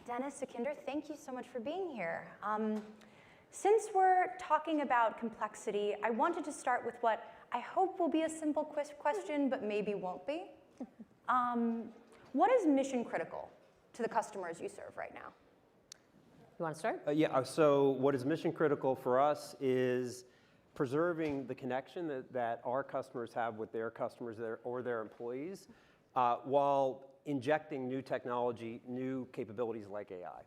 Dennis, Sukhinder, thank you so much for being here. Since we're talking about complexity, I wanted to start with what I hope will be a simple question, but maybe won't be. What is mission critical to the customers you serve right now? You want to start? Yeah, so what is mission critical for us is preserving the connection that our customers have with their customers or their employees while injecting new technology, new capabilities like AI.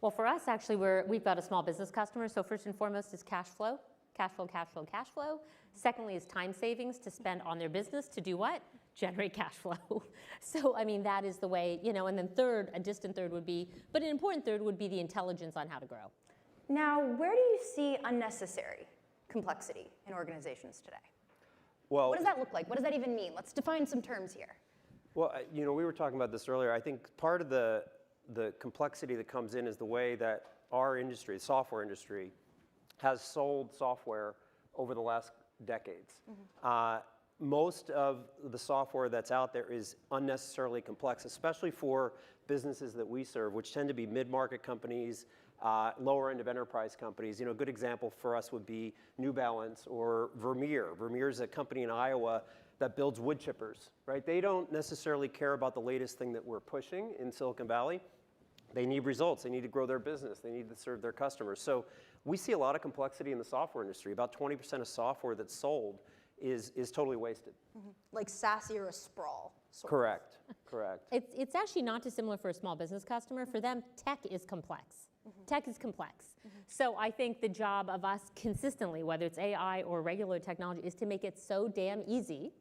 Well, for us, actually, we've got a small business customer. So first and foremost is cash flow, cash flow, cash flow, cash flow. Secondly is time savings to spend on their business to do what? Generate cash flow. So, I mean, that is the way, and then third, a distant third would be, but an important third would be the intelligence on how to grow. Now, where do you see unnecessary complexity in organizations today? Well, what does that look like? What does that even mean? Let's define some terms here. Well, we were talking about this earlier. I think part of the complexity that comes in is the way that our industry, the software industry, has sold software over the last decades. Most of the software that's out there is unnecessarily complex, especially for businesses that we serve, which tend to be mid-market companies, lower end of enterprise companies. A good example for us would be New Balance or Vermeer. Vermeer is a company in Iowa that builds wood chippers, right? They don't necessarily care about the latest thing that we're pushing in Silicon Valley. They need results. They need to grow their business. They need to serve their customers. So we see a lot of complexity in the software industry. About 20% of software that's sold is totally wasted. Like SASE or a sprawl. Correct. It's actually not dissimilar for a small business customer. For them, tech is complex. Tech is complex. So I think the job of us consistently, whether it's AI or regular technology, is to make it so damn easy.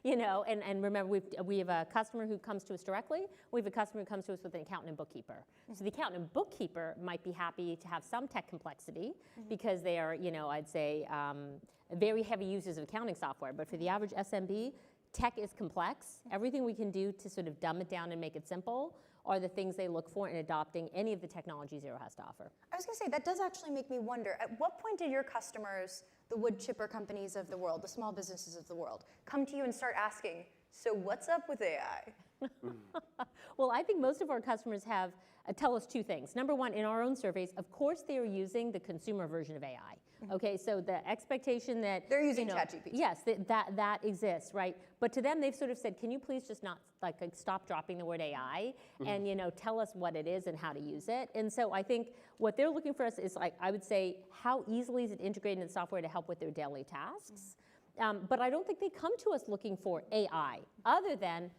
And remember, we have a customer who comes to us directly. We have a customer who comes to us with an accountant and bookkeeper. So the accountant and bookkeeper might be happy to have some tech complexity because they are, I'd say, very heavy users of accounting software. But for the average SMB, tech is complex. Everything we can do to sort of dumb it down and make it simple are the things they look for in adopting any of the technology Xero has to offer. I was going to say, that does actually make me wonder, at what point did your customers, the wood chipper companies of the world, the small businesses of the world, come to you and start asking, so what's up with AI? Well, I think most of our customers have tell us two things. Number one, in our own surveys, of course they are using the consumer version of AI. Okay, so the expectation that they're using ChatGPT. Yes, that exists, right? But to them, they've sort of said, can you please just not stop dropping the word AI and tell us what it is and how to use it? And so I think what they're looking for us is, I would say, how easily is it integrated in the software to help with their daily tasks? But I don't think they come to us looking for AI, other than,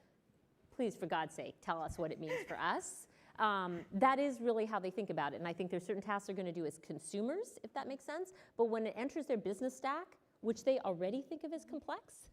please, for God's sake, tell us what it means for us. That is really how they think about it. And I think there's certain tasks they're going to do as consumers, if that makes sense. But when it enters their business stack, which they already think of as complex,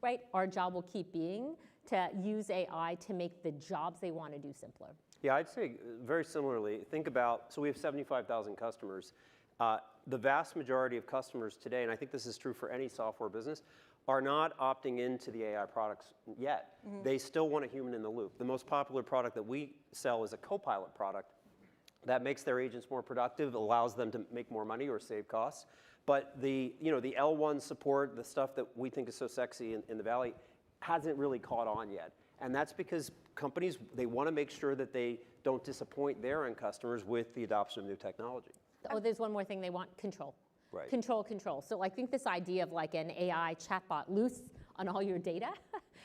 right? Our job will keep being to use AI to make the jobs they want to do simpler. Yeah, I'd say very similarly. Think about, so we have 75,000 customers. The vast majority of customers today, and I think this is true for any software business, are not opting into the AI products yet. They still want a human in the loop. The most popular product that we sell is a Copilot product that makes their agents more productive, allows them to make more money or save costs. But the L1 support, the stuff that we think is so sexy in the Valley, hasn't really caught on yet. And that's because companies, they want to make sure that they don't disappoint their end customers with the adoption of new technology. Oh, there's one more thing they want, control. Right. Control. So I think this idea of like an AI chatbot loose on all your data,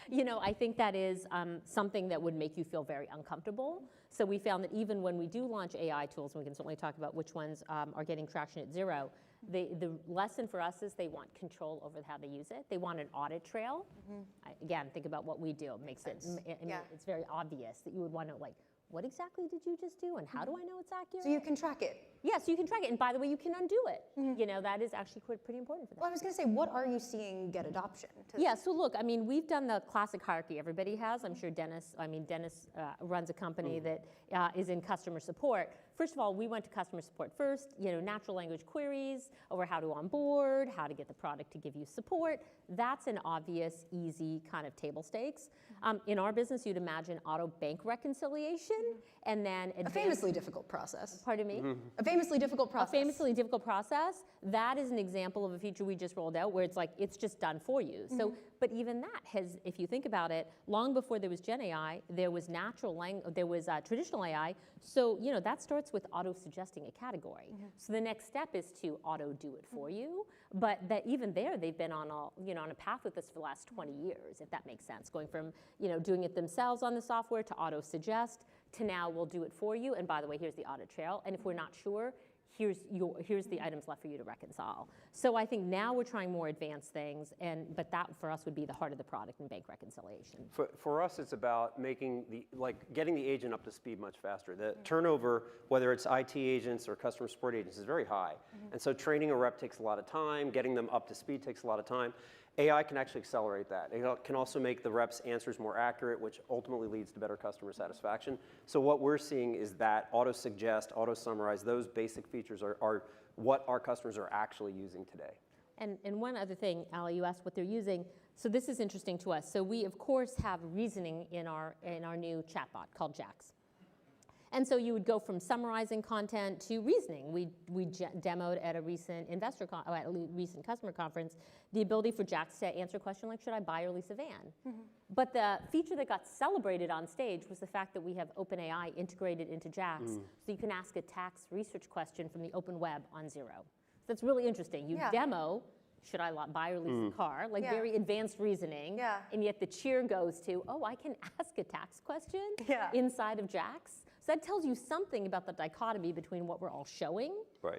I think that is something that would make you feel very uncomfortable. So we found that even when we do launch AI tools, and we can certainly talk about which ones are getting traction at Xero, the lesson for us is they want control over how they use it. They want an audit trail. Again, think about what we do. It makes it, it's very obvious that you would want to what exactly did you just do, and how do I know it's accurate? So you can track it. Yeah, so you can track it, and by the way, you can undo it. That is actually pretty important for them. Well, I was going to say, what are you seeing get adoption? Yeah, so look, we've done the classic hierarchy everybody has. I'm sure Dennis runs a company that is in customer support. first of all, we went to customer support first, natural language queries over how to onboard, how to get the product to give you support. That's an obvious, easy kind of table stakes. In our business, you'd imagine auto bank reconciliation, and then A famously difficult process. Pardon me? A famously difficult process. A famously difficult process. That is an example of a feature we just rolled out where it's like, it's just done for you. So, but even that has, if you think about it, long before there was Gen AI, there was traditional AI. So, that starts with auto-suggesting a category. So the next step is to auto-do it for you. But that even there, they've been on a path with this for the last 20 years, if that makes sense. Going from, doing it themselves on the software to auto-suggest to now we'll do it for you. And by the way, here's the audit trail. And if we're not sure, here's the items left for you to reconcile. So I think now we're trying more advanced things, but that for us would be the heart of the product in bank reconciliation. For us, it's about making getting the agent up to speed much faster. The turnover, whether it's IT agents or customer support agents, is very high. And so training a rep takes a lot of time, getting them up to speed takes a lot of time. AI can actually accelerate that. It can also make the reps' answers more accurate, which ultimately leads to better customer satisfaction. So what we're seeing is that auto-suggest, auto-summarize, those basic features are what our customers are actually using today. And one other thing, Allie, you asked what they're using. So this is interesting to us. So we, of course, have reasoning in our new chatbot called Jax. And so you would go from summarizing content to reasoning. We demoed at a recent recent customer conference the ability for Jax to answer a question like, should I buy or lease a van? But the feature that got celebrated on stage was the fact that we have OpenAI integrated into Jax, so you can ask a tax research question from the open web on Xero. So that's really interesting. You demo, should I buy or lease a car? Like very advanced reasoning. And yet the cheer goes to, oh, I can ask a tax question inside of Jax. So that tells you something about the dichotomy between what we're all showing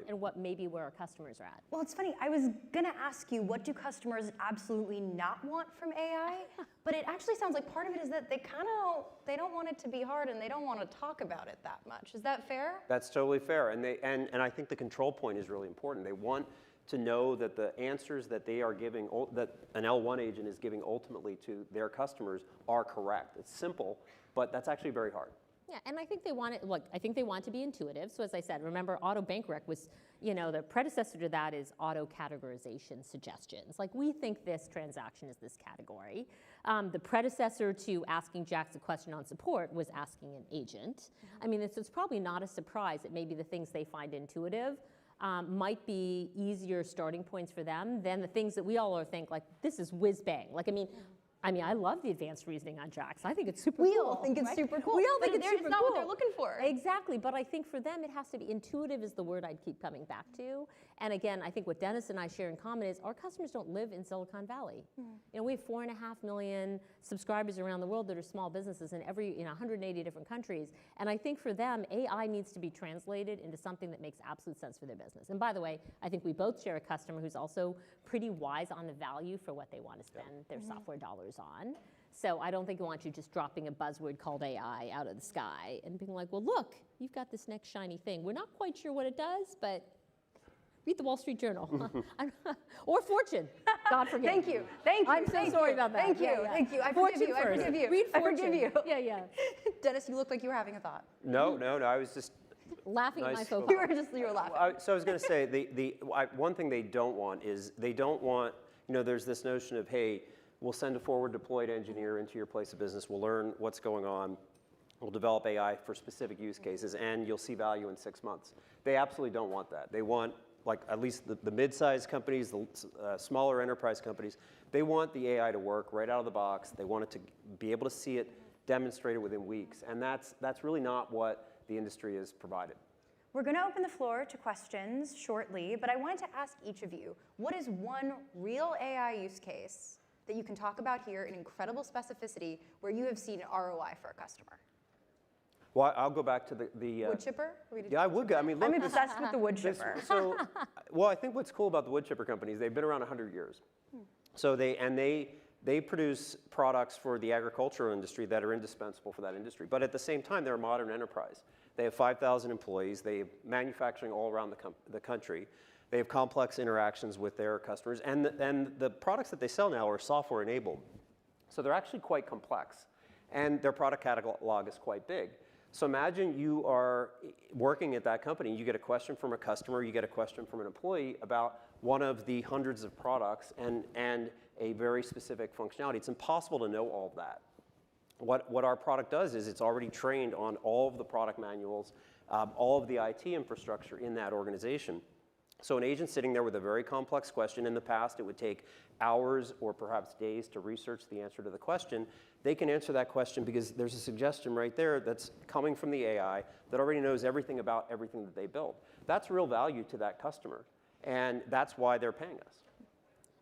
and what maybe where our customers are at. Well, it's funny. I was going to ask you, what do customers absolutely not want from AI? But it actually sounds like part of it is that they don't want it to be hard and they don't want to talk about it that much. Is that fair? That's totally fair. And I think the control point is really important. They want to know that the answers that they are giving, that an L1 agent is giving ultimately to their customers are correct. It's simple, but that's actually very hard. Yeah, and I think they want it, I think they want to be intuitive. So as I said, remember auto bank rec was, the predecessor to that is auto categorization suggestions. Like, we think this transaction is this category. The predecessor to asking Jax a question on support was asking an agent. I mean, it's probably not a surprise that maybe the things they find intuitive might be easier starting points for them than the things that we all think, like, this is whiz bang. Like, I mean, I love the advanced reasoning on Jax. I think it's super cool. We all think it's super cool. We all think it's super cool. It's not what they're looking for. Exactly, but I think for them it has to be intuitive is the word I'd keep coming back to. And again, I think what Dennis and I share in common is our customers don't live in Silicon Valley. We have 4.5 million subscribers around the world that are small businesses in 180 different countries. And I think for them, AI needs to be translated into something that makes absolute sense for their business. And by the way, I think we both share a customer who's also pretty wise on the value for what they want to spend their software dollars on. So I don't think we want you just dropping a buzzword called AI out of the sky and being like, well, look, you've got this next shiny thing. We're not quite sure what it does, but read the Wall Street Journal. Or Fortune, God forbid. Thank you. Thank you. I'm so sorry about that. Thank you. Thank you. I forgive you. I forgive you. Read Fortune. I forgive you. Yeah. Dennis, you look like you were having a thought. No, I was just Laughing at my Nice faux You pas. were laughing. So I was going to say, one thing they don't want is there's this notion of, hey, we'll send a forward deployed engineer into your place of business, we'll learn what's going on, we'll develop AI for specific use cases, and you'll see value in 6 months. They absolutely don't want that. They want, like, at least the mid-sized companies, the smaller enterprise companies, they want the AI to work right out of the box. They want it to be able to see it demonstrated within weeks, and that's really not what the industry has provided. We're going to open the floor to questions shortly, but I wanted to ask each of you, what is one real AI use case that you can talk about here in incredible specificity where you have seen ROI for a customer? Well, I'll go back to the Wood chipper? yeah, I would go. I mean, look, I'm obsessed with the wood chipper. Well, I think what's cool about the wood chipper companies, they've been around 100 years. So they produce products for the agricultural industry that are indispensable for that industry. But at the same time, they're a modern enterprise. They have 5,000 employees. They have manufacturing all around the country. They have complex interactions with their customers. And the products that they sell now are software enabled. So they're actually quite complex. And their product catalog is quite big. So imagine you are working at that company, you get a question from a customer, you get a question from an employee about one of the hundreds of products and a very specific functionality. It's impossible to know all of that. What our product does is it's already trained on all of the product manuals, all of the IT infrastructure in that organization. So an agent sitting there with a very complex question, in the past it would take hours or perhaps days to research the answer to the question. They can answer that question because there's a suggestion right there that's coming from the AI that already knows everything about everything that they built. That's real value to that customer, and that's why they're paying us.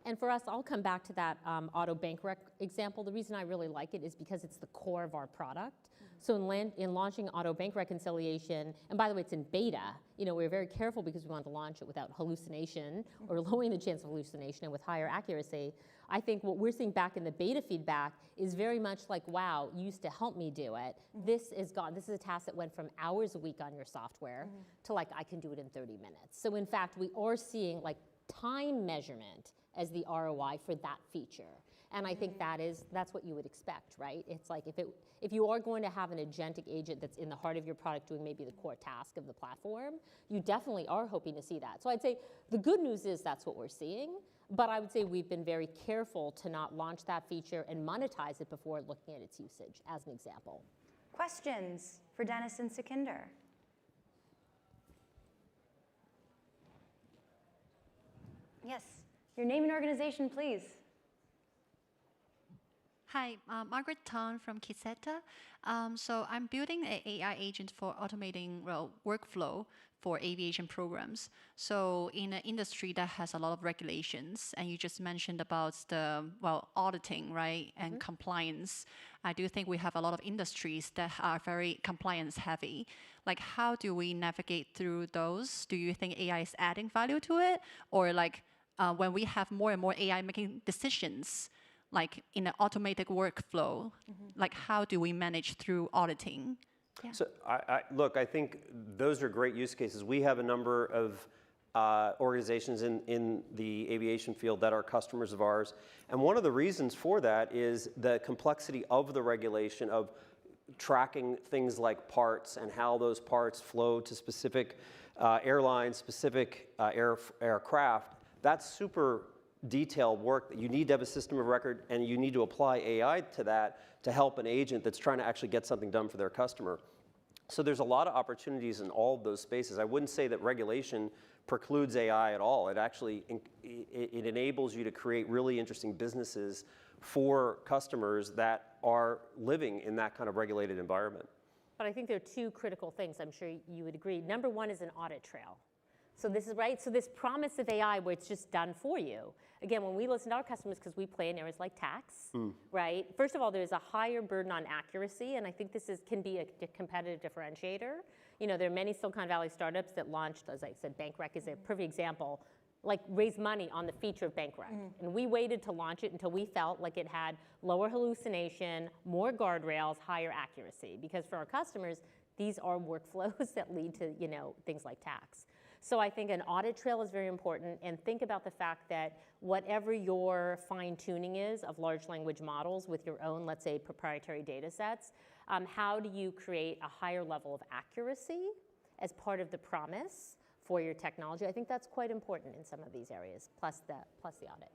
And for us, I'll come back to that auto bank rec example. The reason I really like it is because it's the core of our product. So in launching auto bank reconciliation, and by the way, it's in beta, we're very careful because we want to launch it without hallucination or lowering the chance of hallucination and with higher accuracy. I think what we're seeing back in the beta feedback is very much like, wow, you used to help me do it. This is gone. This is a task that went from hours a week on your software to like, I can do it in 30 minutes. So in fact, we are seeing like time measurement as the ROI for that feature. And I think that's what you would expect, right? It's like if you are going to have an agentic agent that's in the heart of your product doing maybe the core task of the platform, you definitely are hoping to see that. So I'd say the good news is that's what we're seeing, but I would say we've been very careful to not launch that feature and monetize it before looking at its usage, as an example. Questions for Dennis and Sukhinder? Yes, your name and organization, please. Hi, Margaret Tan from Kiseta. So I'm building an AI agent for automating workflow for aviation programs. So in an industry that has a lot of regulations, and you just mentioned about the, auditing, right, and compliance, I do think we have a lot of industries that are very compliance heavy. Like, how do we navigate through those? Do you think AI is adding value to it? Or like, when we have more and more AI making decisions, like in an automated workflow, like how do we manage through auditing? Yeah. So look, I think those are great use cases. We have a number of organizations in the aviation field that are customers of ours. And one of the reasons for that is the complexity of the regulation of tracking things like parts and how those parts flow to specific airlines, specific aircraft. That's super detailed work that you need to have a system of record, and you need to apply AI to that to help an agent that's trying to actually get something done for their customer. So there's a lot of opportunities in all of those spaces. I wouldn't say that regulation precludes AI at all. It actually it enables you to create really interesting businesses for customers that are living in that kind of regulated environment. But I think there are two critical things, I'm sure you would agree. Number one is an audit trail. So this is right. So this promise of AI where it's just done for you. Again, when we listen to our customers, because we play in areas like tax, right? First of all, there's a higher burden on accuracy, and I think this can be a competitive differentiator. There are many Silicon Valley startups that launched, as I said, bank rec is a perfect example, like raise money on the feature of bank rec. And we waited to launch it until we felt like it had lower hallucination, more guardrails, higher accuracy. Because for our customers, these are workflows that lead to things like tax. So I think an audit trail is very important, and think about the fact that whatever your fine-tuning is of large language models with your own, let's say, proprietary data sets, how do you create a higher level of accuracy as part of the promise for your technology? I think that's quite important in some of these areas, plus the audit.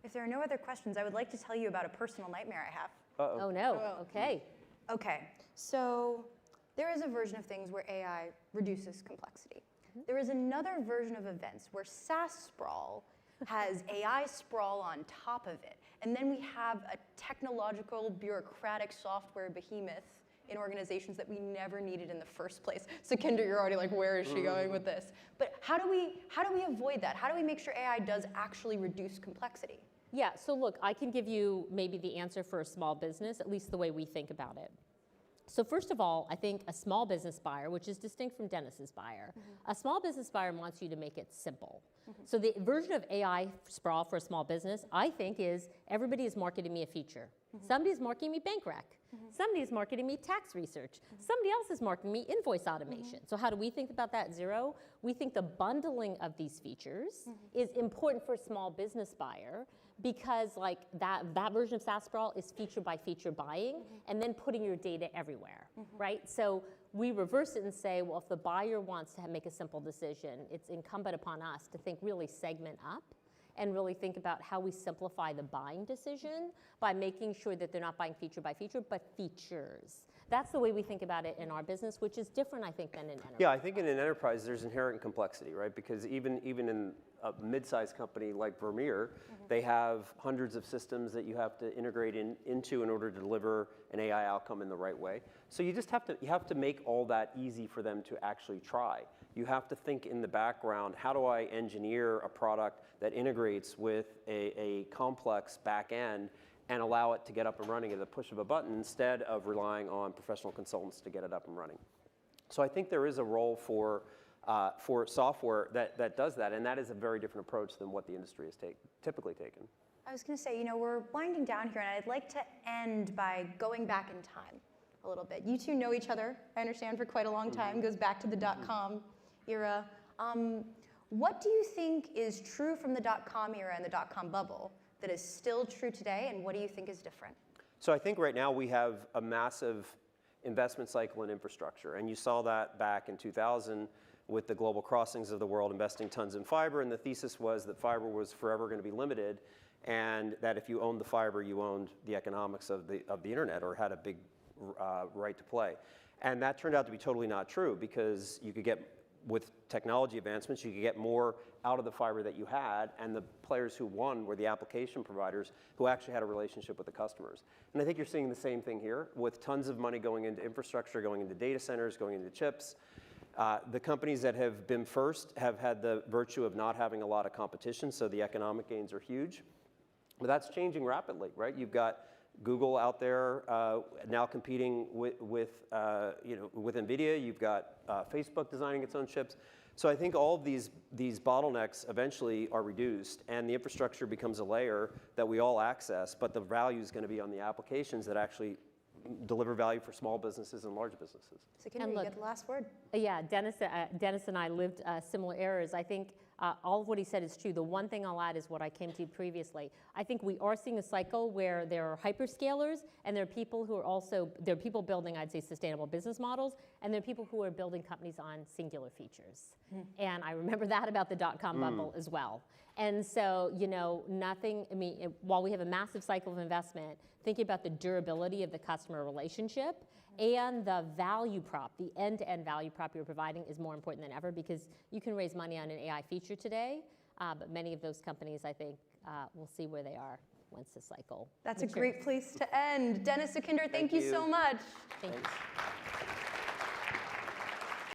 If there are no other questions, I would like to tell you about a personal nightmare I have. Oh no, okay. Okay, so there is a version of things where AI reduces complexity. There is another version of events where SaaS sprawl has AI sprawl on top of it. And then we have a technological, bureaucratic software behemoth in organizations that we never needed in the first place. Sukhinder, you're already like, where is she going with this? But how do we avoid that? How do we make sure AI does actually reduce complexity? Yeah, so look, I can give you maybe the answer for a small business, at least the way we think about it. So first of all, I think a small business buyer, which is distinct from Dennis's buyer, a small business buyer wants you to make it simple. So the version of AI sprawl for a small business, I think, is everybody is marketing me a feature. Somebody is marketing me bank rec. Somebody is marketing me tax research. Somebody else is marketing me invoice automation. So how do we think about that at Xero? We think the bundling of these features is important for a small business buyer, because like that version of SaaS Sprawl is feature by feature buying and then putting your data everywhere, right? So we reverse it and say, well, if the buyer wants to make a simple decision, it's incumbent upon us to think really segment up and really think about how we simplify the buying decision by making sure that they're not buying feature by feature, but features. That's the way we think about it in our business, which is different, I think, than in enterprise. Yeah, I think in an enterprise there's inherent complexity, right? Because even in a mid-sized company like Vermeer, they have hundreds of systems that you have to integrate into in order to deliver an AI outcome in the right way. So you just have to make all that easy for them to actually try. You have to think in the background, how do I engineer a product that integrates with a complex back end and allow it to get up and running at the push of a button instead of relying on professional consultants to get it up and running. So I think there is a role for software that does that, and that is a very different approach than what the industry has typically taken. I was going to say, we're winding down here, and I'd like to end by going back in time a little bit. You two know each other, I understand, for quite a long time. Goes back to the dot-com era. What do you think is true from the dot-com era and the dot-com bubble that is still true today, and what do you think is different? So I think right now we have a massive investment cycle in infrastructure, and you saw that back in 2000 with the global crossings of the world investing tons in fiber, and the thesis was that fiber was forever going to be limited, and that if you owned the fiber, you owned the economics of the internet or had a big right to play. And that turned out to be totally not true, because you could get, with technology advancements, you could get more out of the fiber that you had, and the players who won were the application providers who actually had a relationship with the customers. And I think you're seeing the same thing here, with tons of money going into infrastructure, going into data centers, going into chips. The companies that have been first have had the virtue of not having a lot of competition, so the economic gains are huge. But that's changing rapidly, right? You've got Google out there now competing with NVIDIA. You've got Facebook designing its own chips. So I think all of these bottlenecks eventually are reduced, and the infrastructure becomes a layer that we all access, but the value is going to be on the applications that actually deliver value for small businesses and large businesses. Sukhinder, you get the last word. Yeah, Dennis and I lived similar eras. I think all of what he said is true. The one thing I'll add is what I came to previously. I think we are seeing a cycle where there are hyperscalers, and there are people who are also, there are people building, I'd say, sustainable business models, and there are people who are building companies on singular features. And I remember that about the dot-com bubble as well. And so, while we have a massive cycle of investment, thinking about the durability of the customer relationship and the value prop, the end-to-end value prop you're providing is more important than ever, because you can raise money on an AI feature today, but many of those companies, I think, will see where they are once the cycle That's matures. a great place to end. Dennis, Sukhinder, thank you so much. Thank you.